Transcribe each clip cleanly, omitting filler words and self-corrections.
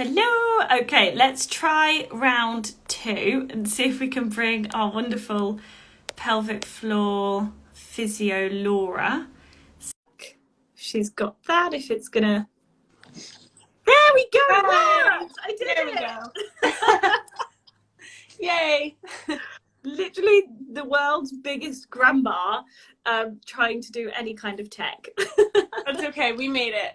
Hello. Okay, let's try round 2 and see if we can bring our wonderful pelvic floor physio Laura. She's got that. If it's gonna, there we go. Hi. I did there it. We go. Yay. Literally the world's biggest grandma trying to do any kind of tech. That's okay. We made it.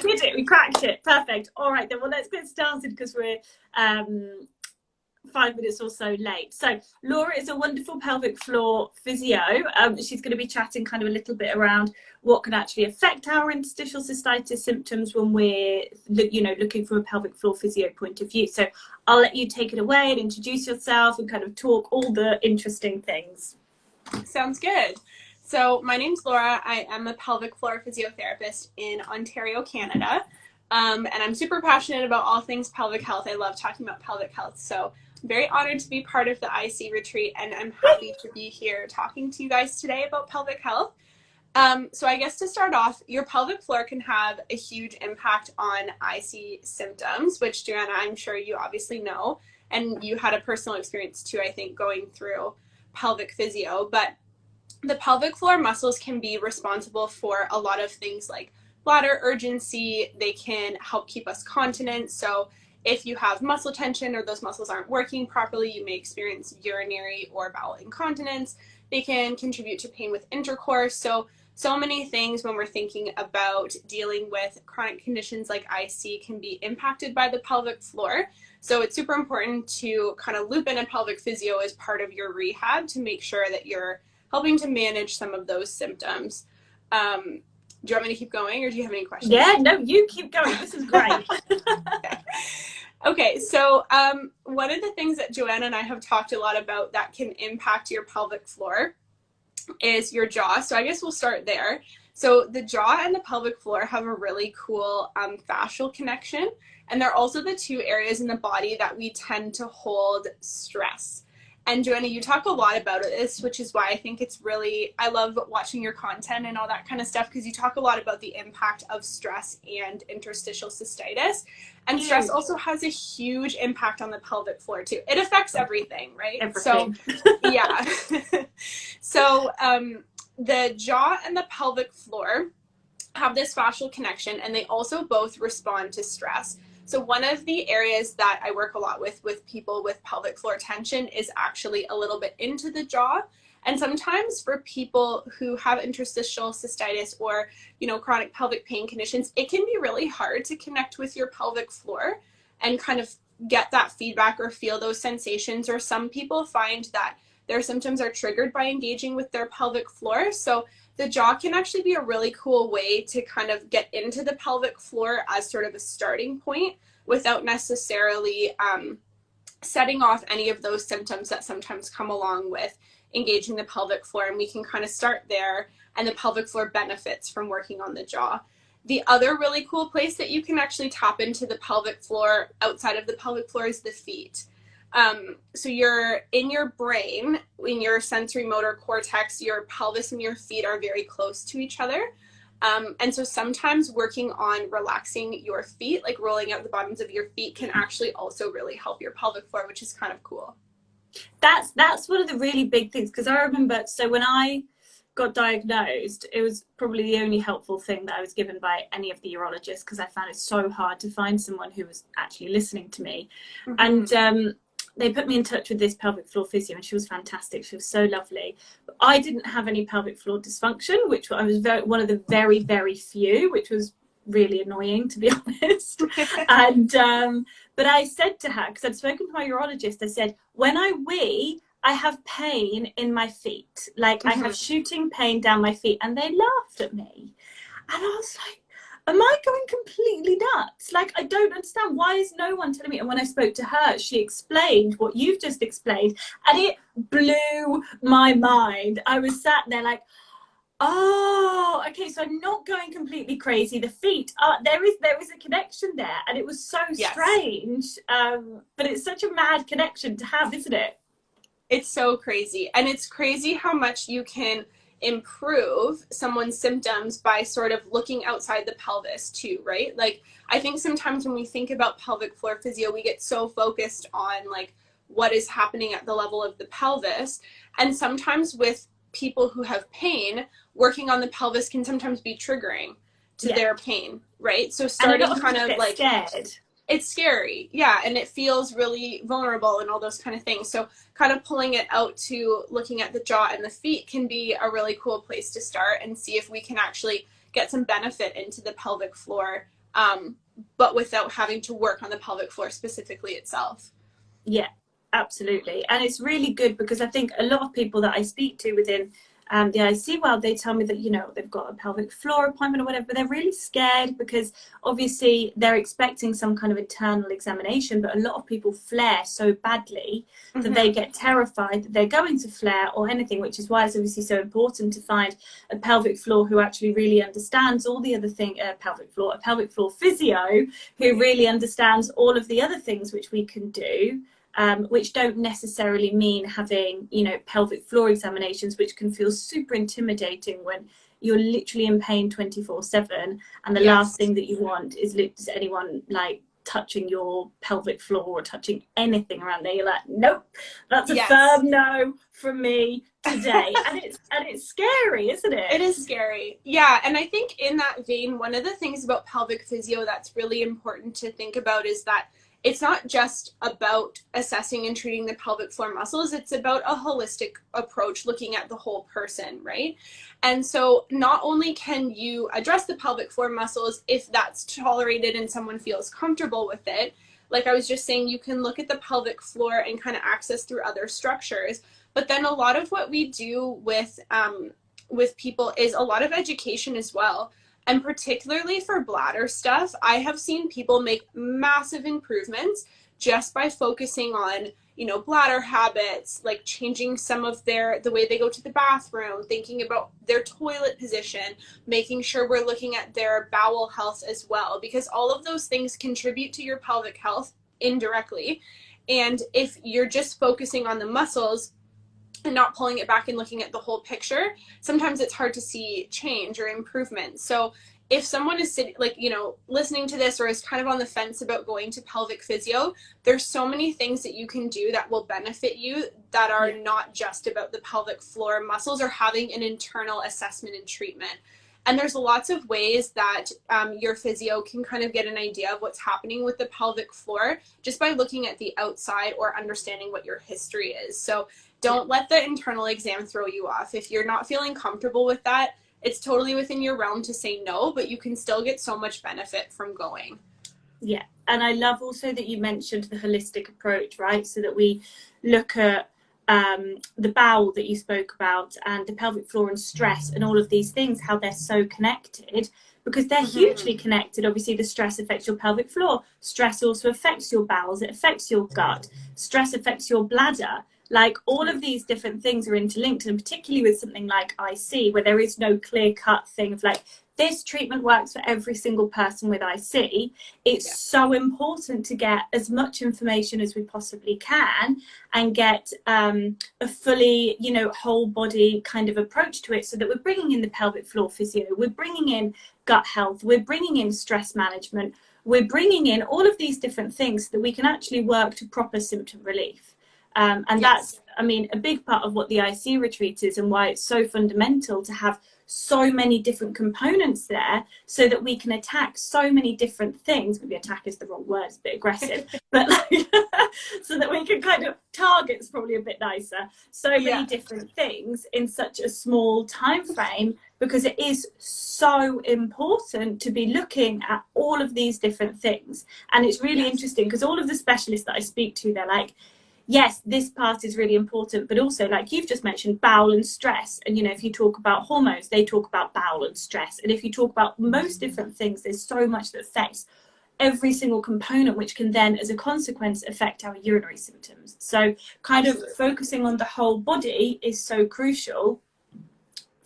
We did it. We cracked it. Perfect. All right then. Well, let's get started because we're 5 minutes or so late. So Laura is a wonderful pelvic floor physio. She's going to be chatting kind of a little bit around what can actually affect our interstitial cystitis symptoms when we're, looking from a pelvic floor physio point of view. So I'll let you take it away and introduce yourself and kind of talk all the interesting things. Sounds good. So my name's Laura. I am a pelvic floor physiotherapist in Ontario, Canada. And I'm super passionate about all things pelvic health. I love talking about pelvic health. So I'm very honored to be part of the IC retreat, and I'm happy to be here talking to you guys today about pelvic health. So I guess to start off, your pelvic floor can have a huge impact on IC symptoms, which Joanna, I'm sure you obviously know, and you had a personal experience too, I think, going through pelvic physio. But the pelvic floor muscles can be responsible for a lot of things like bladder urgency. They can help keep us continent. So if you have muscle tension or those muscles aren't working properly, you may experience urinary or bowel incontinence. They can contribute to pain with intercourse. So many things when we're thinking about dealing with chronic conditions like IC can be impacted by the pelvic floor. So it's super important to kind of loop in a pelvic physio as part of your rehab to make sure that you're helping to manage some of those symptoms. Do you want me to keep going, or do you have any questions? Yeah, no, you keep going. This is great. Okay, so one of the things that Joanna and I have talked a lot about that can impact your pelvic floor is your jaw. So I guess we'll start there. So the jaw and the pelvic floor have a really cool fascial connection, and they're also the two areas in the body that we tend to hold stress. And Joanna, you talk a lot about this, which is why I think it's really, I love watching your content and all that kind of stuff, because you talk a lot about the impact of stress and interstitial cystitis. And stress also has a huge impact on the pelvic floor too. It affects everything, right? Everything. So, yeah. So the jaw and the pelvic floor have this fascial connection, and they also both respond to stress. So one of the areas that I work a lot with people with pelvic floor tension is actually a little bit into the jaw. And sometimes for people who have interstitial cystitis or, chronic pelvic pain conditions, it can be really hard to connect with your pelvic floor and kind of get that feedback or feel those sensations. Or some people find that their symptoms are triggered by engaging with their pelvic floor. So the jaw can actually be a really cool way to kind of get into the pelvic floor as sort of a starting point without necessarily setting off any of those symptoms that sometimes come along with engaging the pelvic floor. And we can kind of start there, and the pelvic floor benefits from working on the jaw. The other really cool place that you can actually tap into the pelvic floor outside of the pelvic floor is the feet. So you're in your brain, in your sensory motor cortex, your pelvis and your feet are very close to each other. And so sometimes working on relaxing your feet, like rolling out the bottoms of your feet, can actually also really help your pelvic floor, which is kind of cool. That's one of the really big things, because I remember, so when I got diagnosed, it was probably the only helpful thing that I was given by any of the urologists, because I found it so hard to find someone who was actually listening to me. Mm-hmm. And they put me in touch with this pelvic floor physio, and she was fantastic. She was so lovely. But I didn't have any pelvic floor dysfunction, which I was one of the very, very few, which was really annoying, to be honest. And but I said to her, because I'd spoken to my urologist, I said, when I wee, I have pain in my feet. Like I have shooting pain down my feet. And they laughed at me. And I was like, am I going completely nuts? Like, I don't understand. Why is no one telling me? And when I spoke to her, she explained what you've just explained, and it blew my mind. I was sat there like, oh, okay, so I'm not going completely crazy. The feet, there is a connection there, and it was so strange. But it's such a mad connection to have, isn't it? It's so crazy. And it's crazy how much you can improve someone's symptoms by sort of looking outside the pelvis too, right? Like, I think sometimes when we think about pelvic floor physio, we get so focused on like what is happening at the level of the pelvis. And sometimes with people who have pain, working on the pelvis can sometimes be triggering to their pain, right? So starting kind of like scared. It's scary, yeah, and it feels really vulnerable and all those kind of things. So kind of pulling it out to looking at the jaw and the feet can be a really cool place to start and see if we can actually get some benefit into the pelvic floor, but without having to work on the pelvic floor specifically itself. Yeah, absolutely. And it's really good because I think a lot of people that I speak to within the IC world, they tell me that, you know, they've got a pelvic floor appointment or whatever, but they're really scared because obviously they're expecting some kind of internal examination, but a lot of people flare so badly that they get terrified that they're going to flare or anything, which is why it's obviously so important to find a pelvic floor who actually really understands all the other thing, a pelvic floor physio who really understands all of the other things which we can do. Which don't necessarily mean having, you know, pelvic floor examinations, which can feel super intimidating when you're literally in pain 24/7. And the last thing that you want is anyone like touching your pelvic floor or touching anything around there. You're like, nope, that's a firm no from me today. and it's scary, isn't it? It is scary. Yeah. And I think in that vein, one of the things about pelvic physio that's really important to think about is that it's not just about assessing and treating the pelvic floor muscles. It's about a holistic approach, looking at the whole person, right? And so not only can you address the pelvic floor muscles if that's tolerated and someone feels comfortable with it, like I was just saying, you can look at the pelvic floor and kind of access through other structures. But then a lot of what we do with people is a lot of education as well. And particularly for bladder stuff, I have seen people make massive improvements just by focusing on, you know, bladder habits, like changing some of the way they go to the bathroom, thinking about their toilet position, making sure we're looking at their bowel health as well, because all of those things contribute to your pelvic health indirectly. And if you're just focusing on the muscles and not pulling it back and looking at the whole picture, sometimes it's hard to see change or improvement. So if someone is sitting, like, you know, listening to this or is kind of on the fence about going to pelvic physio, there's so many things that you can do that will benefit you that are not just about the pelvic floor muscles or having an internal assessment and treatment. And there's lots of ways that your physio can kind of get an idea of what's happening with the pelvic floor just by looking at the outside or understanding what your history is. So don't let the internal exam throw you off. If you're not feeling comfortable with that, it's totally within your realm to say no, but you can still get so much benefit from going. Yeah. And I love also that you mentioned the holistic approach, right? So that we look at the bowel that you spoke about and the pelvic floor and stress and all of these things, how they're so connected, because they're hugely connected. Obviously, the stress affects your pelvic floor. Stress also affects your bowels. It affects your gut. Stress affects your bladder. Like, all of these different things are interlinked, and particularly with something like IC, where there is no clear-cut thing of like, this treatment works for every single person with IC. It's so important to get as much information as we possibly can and get a fully, you know, whole body kind of approach to it, so that we're bringing in the pelvic floor physio, we're bringing in gut health, we're bringing in stress management, we're bringing in all of these different things so that we can actually work to proper symptom relief. And that's, I mean, a big part of what the IC retreat is and why it's so fundamental to have so many different components there, so that we can attack so many different things. Maybe attack is the wrong word, it's a bit aggressive, but like, so that we can kind of, target's probably a bit nicer, so many different things in such a small time frame, because it is so important to be looking at all of these different things. And it's really interesting because all of the specialists that I speak to, they're like, yes, this part is really important, but also, like you've just mentioned, bowel and stress. And, you know, if you talk about hormones, they talk about bowel and stress. And if you talk about most different things, there's so much that affects every single component, which can then, as a consequence, affect our urinary symptoms. So kind of focusing on the whole body is so crucial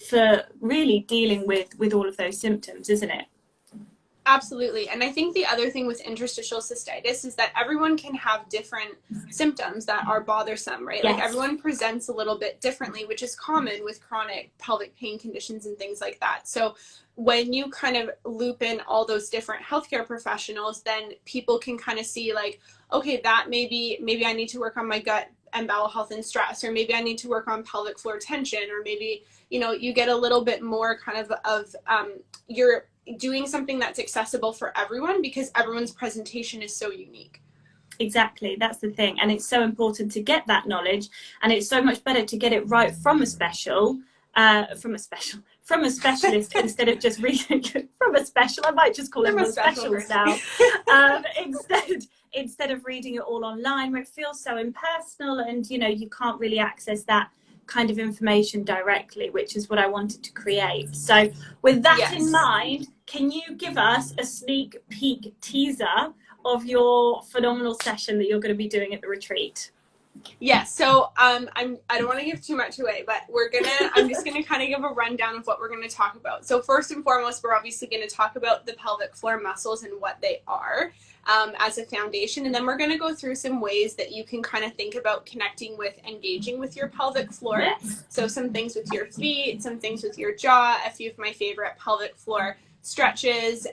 for really dealing with all of those symptoms, isn't it? Absolutely. And I think the other thing with interstitial cystitis is that everyone can have different symptoms that are bothersome, right? Yes. Like everyone presents a little bit differently, which is common with chronic pelvic pain conditions and things like that. So when you kind of loop in all those different healthcare professionals, then people can kind of see like, okay, that maybe I need to work on my gut and bowel health and stress, or maybe I need to work on pelvic floor tension, or maybe, you know, you get a little bit more kind of you're doing something that's accessible for everyone because everyone's presentation is so unique. Exactly, that's the thing. And it's so important to get that knowledge, and it's so much better to get it right from a specialist instead of just reading from a special. I might just call everyone specials now. Instead of reading it all online, where it feels so impersonal, and you know, you can't really access that kind of information directly, which is what I wanted to create. So with that in mind, can you give us a sneak peek teaser of your phenomenal session that you're going to be doing at the retreat? Yes. So I don't want to give too much away, but I'm just gonna kind of give a rundown of what we're going to talk about. So first and foremost, we're obviously going to talk about the pelvic floor muscles and what they are as a foundation, and then we're going to go through some ways that you can kind of think about connecting with, engaging with your pelvic floor. Yes. So some things with your feet, some things with your jaw, a few of my favorite pelvic floor stretches,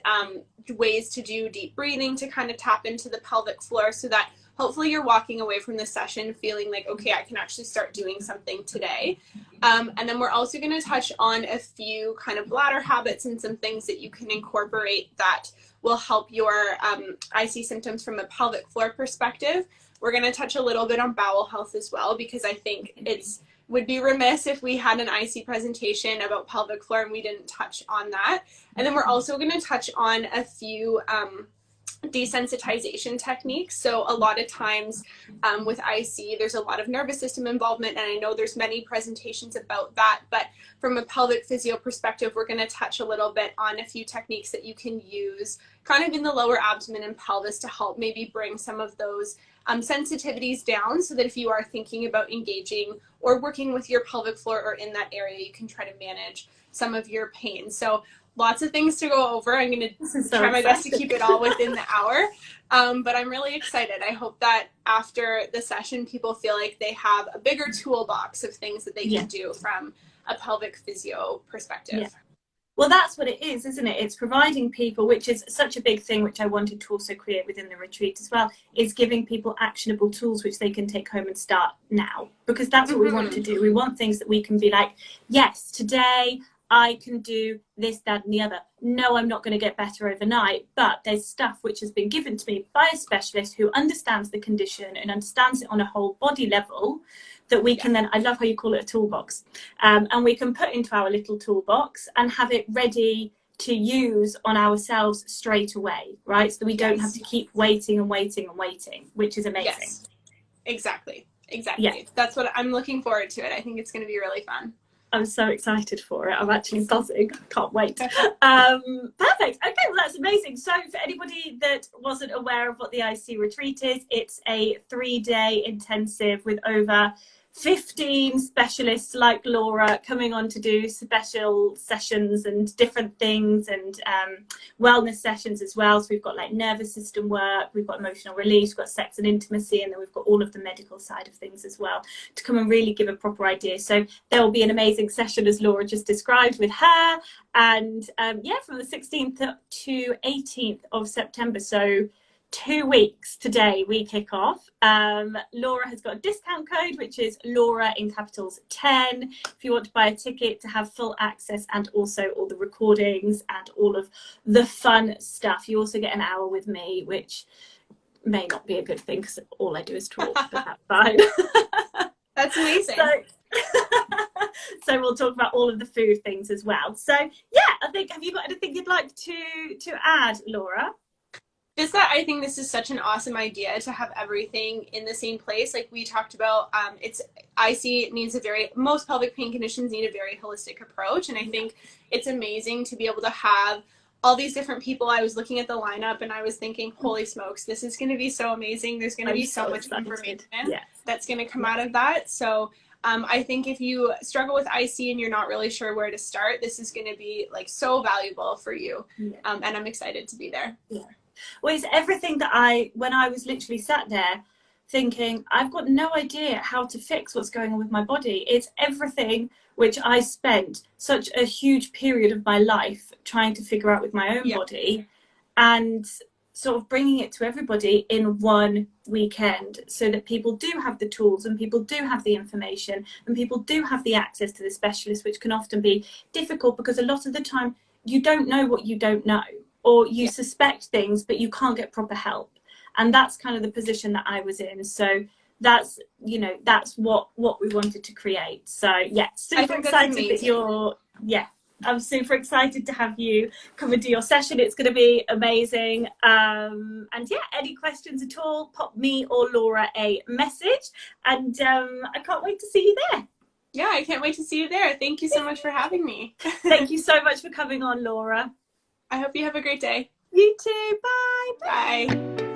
ways to do deep breathing to kind of tap into the pelvic floor, so that hopefully you're walking away from this session feeling like, okay, I can actually start doing something today. And then we're also going to touch on a few kind of bladder habits and some things that you can incorporate that will help your IC symptoms from a pelvic floor perspective. We're going to touch a little bit on bowel health as well, because I think would be remiss if we had an IC presentation about pelvic floor and we didn't touch on that. And then we're also going to touch on a few desensitization techniques. So a lot of times with IC, there's a lot of nervous system involvement, and I know there's many presentations about that, but from a pelvic physio perspective, we're going to touch a little bit on a few techniques that you can use kind of in the lower abdomen and pelvis to help maybe bring some of those sensitivities down, so that if you are thinking about engaging or working with your pelvic floor or in that area, you can try to manage some of your pain. So lots of things to go over. I'm going to try my best to keep it all within the hour, but I'm really excited. I hope that after the session, people feel like they have a bigger toolbox of things that they can do from a pelvic physio perspective. Yeah. Well, that's what it is, isn't it? It's providing people, which is such a big thing, which I wanted to also create within the retreat as well, is giving people actionable tools which they can take home and start now, because that's what we want to do. We want things that we can be like, yes, today I can do this, that, and the other. No, I'm not going to get better overnight, but there's stuff which has been given to me by a specialist who understands the condition and understands it on a whole body level, that we can then, I love how you call it a toolbox, and we can put into our little toolbox and have it ready to use on ourselves straight away, right? So that we don't have to keep waiting and waiting and waiting, which is amazing. Yes, exactly. Yeah. That's what I'm looking forward to it. I think it's going to be really fun. I'm so excited for it. I'm actually buzzing. Can't wait. Perfect. Okay, well, that's amazing. So for anybody that wasn't aware of what the IC retreat is, it's a 3-day intensive with over 15 specialists like Laura coming on to do special sessions and different things, and wellness sessions as well. So we've got like nervous system work, we've got emotional release, we've got sex and intimacy, and then we've got all of the medical side of things as well to come and really give a proper idea. So there will be an amazing session, as Laura just described, with her, and from the 16th to 18th of September. So 2 weeks today we kick off. Laura has got a discount code, which is Laura in capitals 10, if you want to buy a ticket to have full access and also all the recordings and all of the fun stuff. You also get an hour with me, which may not be a good thing because all I do is talk, but that's fine. That's amazing. So we'll talk about all of the food things as well. So yeah, have you got anything you'd like to add, Laura? Just that I think this is such an awesome idea to have everything in the same place. Like we talked about, most pelvic pain conditions need a very holistic approach. And I think it's amazing to be able to have all these different people. I was looking at the lineup and I was thinking, holy smokes, this is going to be so amazing. There's going to be so much information that's going to come out of that. So I think if you struggle with IC and you're not really sure where to start, this is going to be like so valuable for you. And I'm excited to be there. Yeah. Well, it's everything that when I was literally sat there thinking, I've got no idea how to fix what's going on with my body. It's everything which I spent such a huge period of my life trying to figure out with my own body, and sort of bringing it to everybody in one weekend so that people do have the tools and people do have the information and people do have the access to the specialist, which can often be difficult because a lot of the time you don't know what you don't know, or you suspect things but you can't get proper help. And that's kind of the position that I was in. So that's, you know, that's what we wanted to create. So yeah, super excited that you're, I'm super excited to have you come and do your session. It's going to be amazing. And yeah, any questions at all, pop me or Laura a message. And I can't wait to see you there. Yeah, I can't wait to see you there. Thank you so much for having me. Thank you so much for coming on, Laura. I hope you have a great day. You too. Bye. Bye.